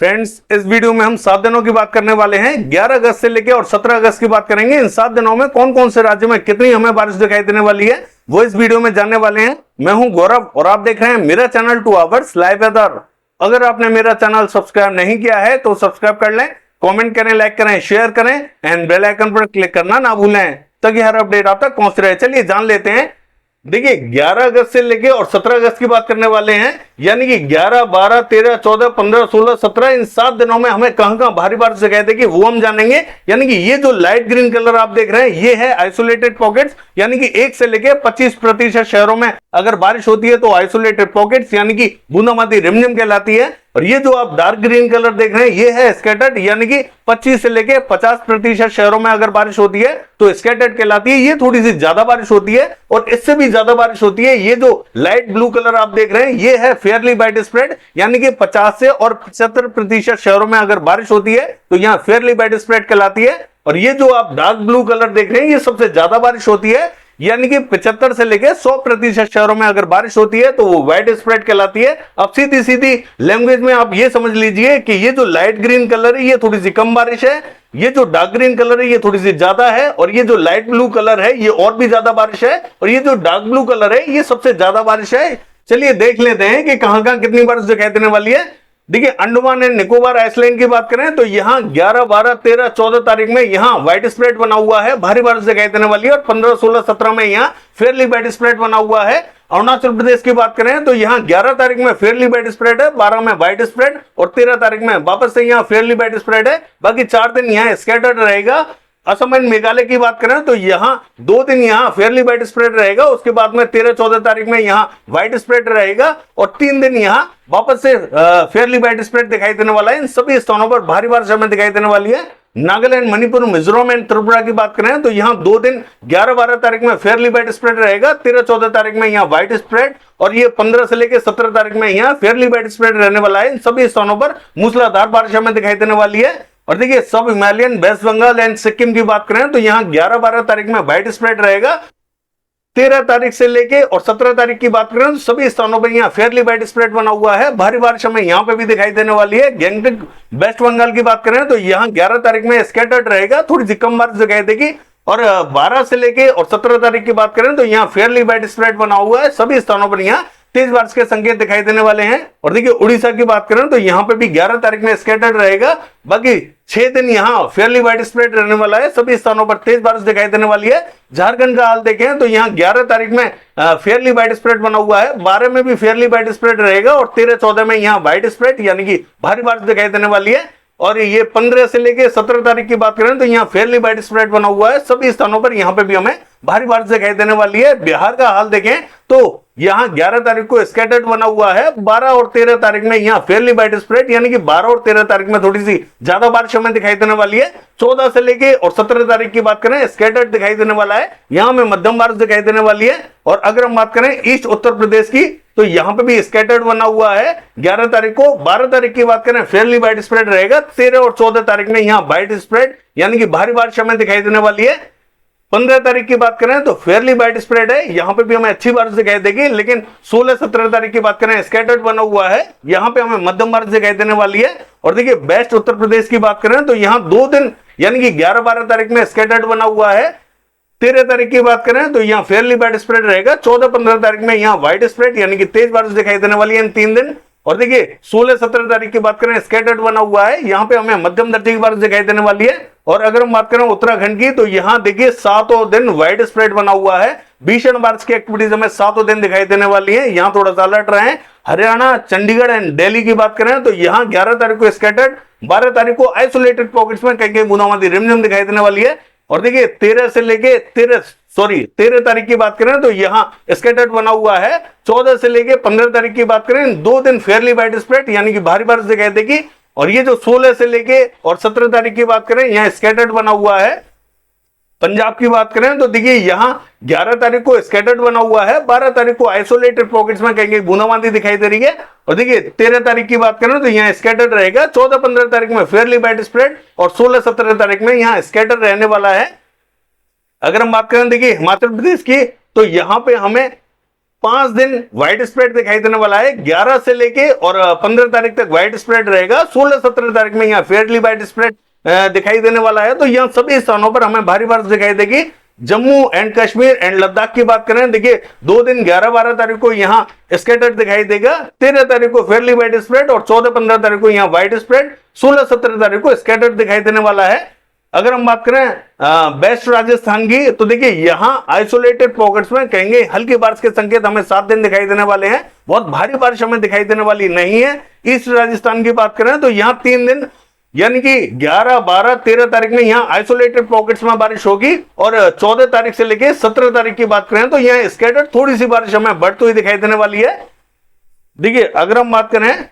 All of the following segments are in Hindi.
फ्रेंड्स, इस वीडियो में हम 7 दिनों की बात करने वाले हैं। 11 अगस्त से लेकर और 17 अगस्त की बात करेंगे। इन 7 दिनों में कौन कौन से राज्य में कितनी हमें बारिश दिखाई देने वाली है वो इस वीडियो में जानने वाले हैं। मैं हूं गौरव और आप देख रहे हैं मेरा चैनल 2 आवर्स लाइव वेदर। अगर आपने मेरा चैनल सब्सक्राइब नहीं किया है तो सब्सक्राइब कर लें, कमेंट करें, लाइक करें, शेयर करें एंड बेल आइकन पर क्लिक करना ना भूलें ताकि हर अपडेट आप तक पहुंच रहे। चलिए जान लेते हैं। देखिए 11 अगस्त से लेके और 17 अगस्त की बात करने वाले हैं, यानी कि 11, 12, 13, 14, 15, 16, 17 इन 7 दिनों में हमें कहां भारी बारिश दिखाई देगी वो हम जानेंगे। यानी कि ये जो लाइट ग्रीन कलर आप देख रहे हैं ये है आइसोलेटेड पॉकेट्स, यानी कि 1 से लेके 25% शहरों में अगर बारिश होती है तो आइसोलेटेड पॉकेट्स यानी कि बूंदाबांदी रिमझिम कहलाती है। और ये जो आप डार्क ग्रीन कलर देख रहे हैं ये है स्कैटर्ड, यानी कि 25 से लेके 50% शहरों में अगर बारिश होती है तो स्कैटर्ड कहलाती है। ये थोड़ी सी ज्यादा बारिश होती है और इससे भी ज्यादा बारिश होती है। ये जो लाइट ब्लू कलर आप देख रहे हैं ये है फेयरली वाइड स्प्रेड, यानी कि 50 से और 75% शहरों में अगर बारिश होती है तो यहां फेयरली वाइड स्प्रेड कहलाती है। और ये जो आप डार्क ब्लू कलर देख रहे हैं ये सबसे ज्यादा बारिश होती है, यानी कि 75 से लेकर 100% शहरों में अगर बारिश होती है तो वो वाइड स्प्रेड कहलाती है। अब सीधी सीधी लैंग्वेज में आप ये समझ लीजिए कि ये जो लाइट ग्रीन कलर है ये थोड़ी सी कम बारिश है, ये जो डार्क ग्रीन कलर है ये थोड़ी सी ज्यादा है, और ये जो लाइट ब्लू कलर है ये और भी ज्यादा बारिश है, और ये जो डार्क ब्लू कलर है ये सबसे ज्यादा बारिश है। चलिए देख लेते हैं कि कहां कहां कितनी बारिश दिखाई देने वाली है। देखिए अंडमान एंड निकोबार आइसलैंड की बात करें तो यहां 11, 12, 13, 14 तारीख में यहां व्हाइट स्प्रेड बना हुआ है, भारी बारिश दिखाई देने वाली है। और 15, 16, 17 में यहां फेयरली व्हाइट स्प्रेड बना हुआ है। अरुणाचल प्रदेश की बात करें तो यहां 11 तारीख में फेयरली व्हाइट स्प्रेड है, 12 में व्हाइट स्प्रेड और 13 तारीख में वापस से यहां फेयरली व्हाइट स्प्रेड है। बाकी 4 दिन यहां स्कैटर्ड रहेगा। असम एंड मेघालय की बात करें तो यहां 2 दिन यहां फेयरली व्हाइट स्प्रेड रहेगा, उसके बाद में 13, 14 तारीख में यहां व्हाइट स्प्रेड रहेगा और 3 दिन यहां वापस से फेयरली व्हाइट स्प्रेड दिखाई देने वाला है। इन सभी स्थानों पर भारी बारिश हमें दिखाई देने वाली है। नागालैंड, मणिपुर, मिजोरम एंड त्रिपुरा की बात करें तो यहां 2 दिन 11, 12 तारीख में फेयरली व्हाइट स्प्रेड रहेगा, 13, 14 तारीख में यहां व्हाइट स्प्रेड और ये 15 से लेकर 17 तारीख में यहां फेयरली व्हाइट स्प्रेड रहने वाला है। इन सभी स्थानों पर मूसलाधार बारिश हमें दिखाई देने वाली है। और देखिए सब हिमालयन, वेस्ट बंगाल एंड सिक्किम की बात करें तो यहां 11, 12 तारीख में व्हाइट स्प्रेड रहेगा, 13 तारीख से लेके और 17 तारीख की बात करें तो सभी स्थानों पर यहां फेयरली व्हाइट स्प्रेड बना हुआ है। भारी बारिश हमें यहां पे भी दिखाई देने वाली है। गैंगटॉक, वेस्ट बंगाल की बात करें तो यहां 11 तारीख में स्कैटर्ड रहेगा, थोड़ी सी कम बारिश दिखाई देगी। और 12 से लेके और 17 तारीख की बात करें तो यहां फेयरली व्हाइट स्प्रेड बना हुआ है। सभी स्थानों पर यहां तेज बारिश के संकेत दिखाई देने वाले हैं। और देखिए उड़ीसा की बात करें तो यहां पे भी 11 तारीख में स्कैटर्ड रहेगा, बाकी 6 दिन यहां फेयरली व्हाइट स्प्रेड रहने वाला है। सभी स्थानों पर तेज बारिश दिखाई देने वाली है। झारखंड का हाल देखें तो यहां 11 तारीख में फेयरली व्हाइट स्प्रेड बना हुआ है, 12 में भी फेयरली व्हाइट स्प्रेड रहेगा और 13, 14 में यहां व्हाइट स्प्रेड यानी कि भारी बारिश दिखाई देने वाली है। और ये 15 से लेके 17 तारीख की बात करें तो यहाँ फेयरली व्हाइट स्प्रेड बना हुआ है। सभी स्थानों पर यहाँ पे भी हमें भारी बारिश दिखाई देने वाली है। बिहार का हाल देखें तो यहाँ 11 तारीख को स्कैटर्ड बना हुआ है, 12 और 13 तारीख में यहाँ फेयरली व्हाइट स्प्रेड यानी कि 12 और 13 तारीख में थोड़ी सी ज्यादा बारिश हमें दिखाई देने वाली है। 14 से लेके और 17 तारीख की बात करें स्कैटर्ड दिखाई देने वाला है, यहाँ में मध्यम बारिश दिखाई देने वाली है। और अगर हम बात करें ईस्ट उत्तर प्रदेश की तो यहां पे भी स्कैटर्ड बना हुआ है 11 तारीख को। 12 तारीख की बात करें फेयरली व्हाइट स्प्रेड रहेगा, 13 और 14 तारीख में यहां व्हाइट स्प्रेड यानी कि भारी बारिश हमें दिखाई देने वाली है। 15 तारीख की बात करें तो फेयरली व्हाइट स्प्रेड है, यहां पे भी हमें अच्छी बारिश दिखाई देगी। लेकिन 16, 17 तारीख की बात करें स्कैटर्ड बना हुआ है, यहां पे हमें मध्यम बारिश दिखाई देने वाली है। और देखिए वेस्ट उत्तर प्रदेश की बात करें तो यहां 2 दिन यानी कि 11, 12 तारीख में स्कैटर्ड बना हुआ है, 13 तारीख की बात करें तो यहाँ फेयरली व्हाइट स्प्रेड रहेगा, 14, 15 तारीख में यहाँ व्हाइट स्प्रेड यानी कि तेज बारिश दिखाई देने वाली है इन 3 दिन। और देखिए 16, 17 तारीख की बात करें स्कैटर्ड बना हुआ है, यहाँ पे हमें मध्यम दर्जे की बारिश दिखाई देने वाली है। और अगर हम बात करें उत्तराखंड की तो यहाँ देखिए 7 दिन व्हाइट स्प्रेड बना हुआ है, भीषण बारिश की एक्टिविटीज हमें 7 दिन दिखाई देने वाली है, यहाँ थोड़ा सा अलर्ट रहे। हरियाणा, चंडीगढ़ एंड दिल्ली की बात करें तो यहाँ 11 तारीख को स्कैटर्ड, 12 तारीख को आइसोलेटेड पॉकेट्स में कहीं कहीं बूंदाबांदी रिमझिम दिखाई देने वाली है। और देखिए 13 तारीख की बात करें तो यहां स्कैटर्ड बना हुआ है, 14 से लेके 15 तारीख की बात करें 2 दिन फेयरली व्हाइट स्प्रेड यानी कि भारी बारिश दिखाई देगी। और ये जो 16 से लेके और 17 तारीख की बात करें यहाँ स्कैटर्ड बना हुआ है। पंजाब की बात करें तो देखिए यहां 11 तारीख को स्कैटर्ड बना हुआ है, 12 तारीख को आइसोलेटेड पॉकेट्स में कहीं बूंदाबांदी दिखाई दे रही है। और देखिए 13 तारीख की बात करें तो यहाँ स्कैटर्ड रहेगा, 14, 15 तारीख में फेयरली व्हाइट स्प्रेड और 16, 17 तारीख में यहाँ स्कैटर्ड रहने वाला है। अगर हम बात करें देखिए हिमाचल प्रदेश की तो यहां पे हमें 5 दिन व्हाइट स्प्रेड दिखाई देने वाला है। 11 से लेके और 15 तारीख तक व्हाइट स्प्रेड रहेगा। 16-17 तारीख में यहाँ फेयरली व्हाइट स्प्रेड दिखाई देने वाला है। तो यहाँ सभी स्थानों पर हमें भारी बारिश दिखाई देगी। जम्मू एंड कश्मीर एंड लद्दाख की बात करें, देखिए 2 दिन 11-12 तारीख को यहाँ स्कैटर्ड दिखाई देगा। 13 तारीख को फेयरली व्हाइट स्प्रेड और 14-15 तारीख को यहाँ व्हाइट स्प्रेड, 16-17 तारीख को स्कैटर्ड दिखाई देने वाला है। अगर हम बात करें बेस्ट राजस्थान की, तो देखिए यहाँ आइसोलेटेड पॉकेट्स में कहेंगे हल्की बारिश के संकेत हमें 7 दिन दिखाई देने वाले हैं। बहुत भारी बारिश हमें दिखाई देने वाली नहीं है। ईस्ट राजस्थान की बात करें तो यहाँ 3 दिन यानी कि 11, 12, 13 तारीख में यहाँ आइसोलेटेड पॉकेट्स में बारिश होगी और 14 तारीख से लेके 17 तारीख की बात करें तो यहाँ स्कैटर्ड थोड़ी सी बारिश हमें बढ़ती हुई दिखाई देने वाली है। देखिए अगर हम बात करें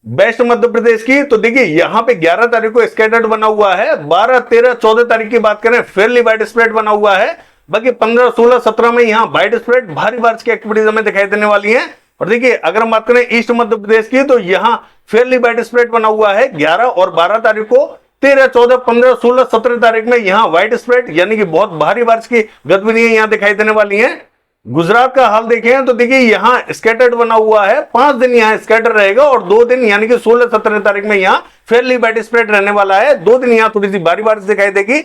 वेस्ट मध्य प्रदेश की, तो देखिए यहां पे 11 तारीख को स्कैटर्ड बना हुआ है। 12, 13, 14 तारीख की बात करें फेयरली व्हाइट स्प्रेड बना हुआ है। बाकी 15, 16, 17 में यहां व्हाइट स्प्रेड भारी बारिश की एक्टिविटीज हमें दिखाई देने वाली है। और देखिए अगर हम बात करें ईस्ट मध्य प्रदेश की, तो यहां फेयरली व्हाइट स्प्रेड बना हुआ है 11 और 12 तारीख को। 13, 14, 15, 16, 17 तारीख में यहां व्हाइट स्प्रेड यानी कि बहुत भारी बारिश की गतिविधियां यहां दिखाई देने वाली हैं। गुजरात का हाल देखें तो देखिए यहां स्कैटर्ड बना हुआ है। 5 दिन यहां स्कैटर रहेगा और 2 दिन यानी कि 16-17 तारीख में यहां फेयरली व्हाइट स्प्रेड रहने वाला है। 2 दिन यहां थोड़ी सी भारी बारिश दिखाई देगी।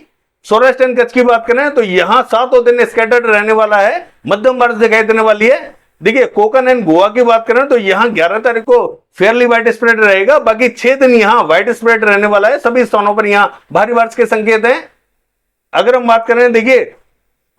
सौराष्ट्र एंड कच्छ की बात करें तो यहां 7 दिन स्कैटर्ड रहने वाला है, मध्यम बारिश दिखाई देने वाली है। देखिए कोकण एंड गोवा की बात करें तो यहां 11 तारीख को फेयरली व्हाइट स्प्रेड रहेगा। बाकी 6 दिन यहां व्हाइट स्प्रेड रहने वाला है। सभी स्थानों पर यहां भारी बारिश के संकेत हैं। अगर हम बात करें देखिए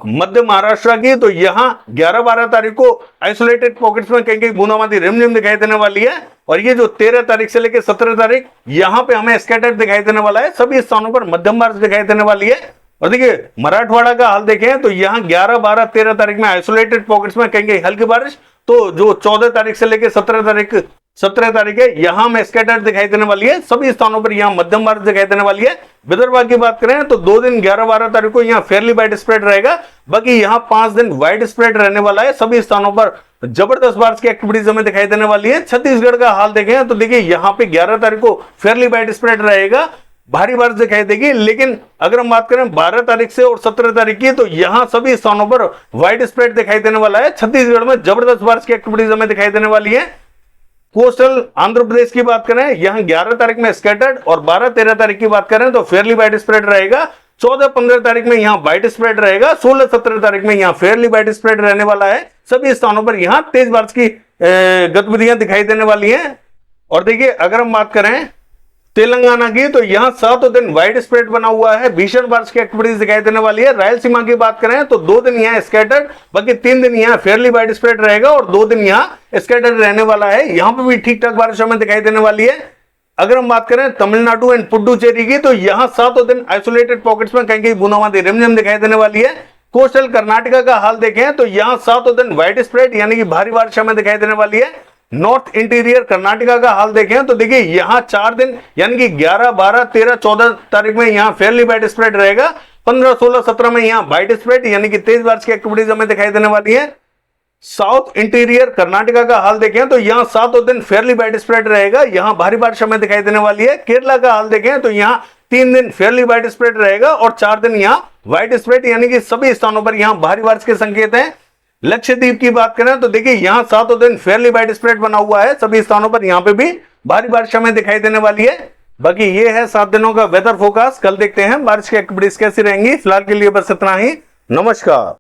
मध्य महाराष्ट्र की, तो यहां 11-12 तारीख को आइसोलेटेड पॉकेट्स में कहीं कहीं बूंदाबांदी रिमझिम दिखाई देने वाली है। और ये जो 13 तारीख से लेकर 17 तारीख यहां पे हमें स्कैटर्ड दिखाई देने वाला है। सभी स्थानों पर मध्यम बारिश दिखाई देने वाली है। और देखिए मराठवाड़ा का हाल देखें तो यहां 11, 12, 13 तारीख में आइसोलेटेड पॉकेट्स में कहीं कहीं हल्की बारिश, तो जो 14 तारीख से लेकर 17 तारीख है यहां में स्कैटर्ड दिखाई देने वाली है। सभी स्थानों पर यहां मध्यम बारिश दिखाई देने वाली है। विदर्भ की बात करें तो 2 दिन 11-12 तारीख को यहां फेयरली व्हाइट स्प्रेड रहेगा। बाकी यहां 5 दिन व्हाइट स्प्रेड रहने वाला है। सभी स्थानों पर जबरदस्त बारिश की एक्टिविटीज हमें दिखाई देने वाली है। छत्तीसगढ़ का हाल देखें तो देखिए यहां पे 11 तारीख को फेयरली व्हाइट स्प्रेड रहेगा, भारी बारिश दिखाई देगी। लेकिन अगर हम बात करें 12 तारीख से और 17 तारीख की, तो यहां सभी स्थानों पर व्हाइट स्प्रेड दिखाई देने वाला है। छत्तीसगढ़ में जबरदस्त बारिश की एक्टिविटीज हमें दिखाई देने वाली है। कोस्टल आंध्र प्रदेश की बात करें यहां 11 तारीख में स्कैटर्ड और 12-13 तारीख की बात करें तो फेयरली व्हाइट स्प्रेड रहेगा। 14-15 तारीख में यहां व्हाइट स्प्रेड रहेगा। 16-17 तारीख में यहां फेयरली व्हाइट स्प्रेड रहने वाला है। सभी स्थानों पर यहां तेज बारिश की गतिविधियां दिखाई देने वाली हैं। और देखिए अगर हम बात करें तेलंगाना की, तो यहां 7 दिन व्हाइट स्प्रेड बना हुआ है। भीषण बारिश की एक्टिविटीज दिखाई देने वाली है। रायलसीमा की बात करें तो 2 दिन यहां स्कैटर्ड, बाकी 3 दिन यहां फेयरली व्हाइट स्प्रेड रहेगा और 2 दिन यहां स्कैटर्ड रहने वाला है। यहां पर भी ठीक ठाक बारिश हमें दिखाई देने वाली है। अगर हम बात करें तमिलनाडु एंड पुडुचेरी की, तो यहां 7 दिन आइसोलेटेड पॉकेट्स में कहीं कहीं बूंदाबांदी रिमझिम दिखाई देने वाली है। कोस्टल कर्नाटका का हाल देखें तो यहां 7 दिन व्हाइट स्प्रेड यानी कि भारी बारिश हमें दिखाई देने वाली है। नॉर्थ इंटीरियर कर्नाटका का हाल देखें तो देखिए यहां 4 दिन यानी कि 11, 12, 13, 14 तारीख में यहां फेयरली व्हाइट स्प्रेड रहेगा। 15, 16, 17 में यहां व्हाइट स्प्रेड यानी कि तेज बारिश की एक्टिविटीज हमें दिखाई देने वाली है। साउथ इंटीरियर कर्नाटका का हाल देखें तो यहां 7 दिन फेयरली व्हाइट स्प्रेड रहेगा। यहां भारी बारिश हमें दिखाई देने वाली है। केरला का हाल देखें तो यहां 3 दिन फेयरली व्हाइट स्प्रेड रहेगा और 4 दिन यहां व्हाइट स्प्रेड यानी कि सभी स्थानों पर यहां भारी बारिश के संकेत हैं। लक्षद्वीप की बात करें तो देखिए यहां 7 दिन फेयरली व्हाइट स्प्रेड बना हुआ है। सभी स्थानों पर यहां पे भी भारी बारिश हमें दिखाई देने वाली है। बाकी ये है 7 दिनों का वेदर फोरकास्ट। कल देखते हैं बारिश की एक्टिविटीज कैसी रहेंगी। फिलहाल के लिए बस इतना ही। नमस्कार।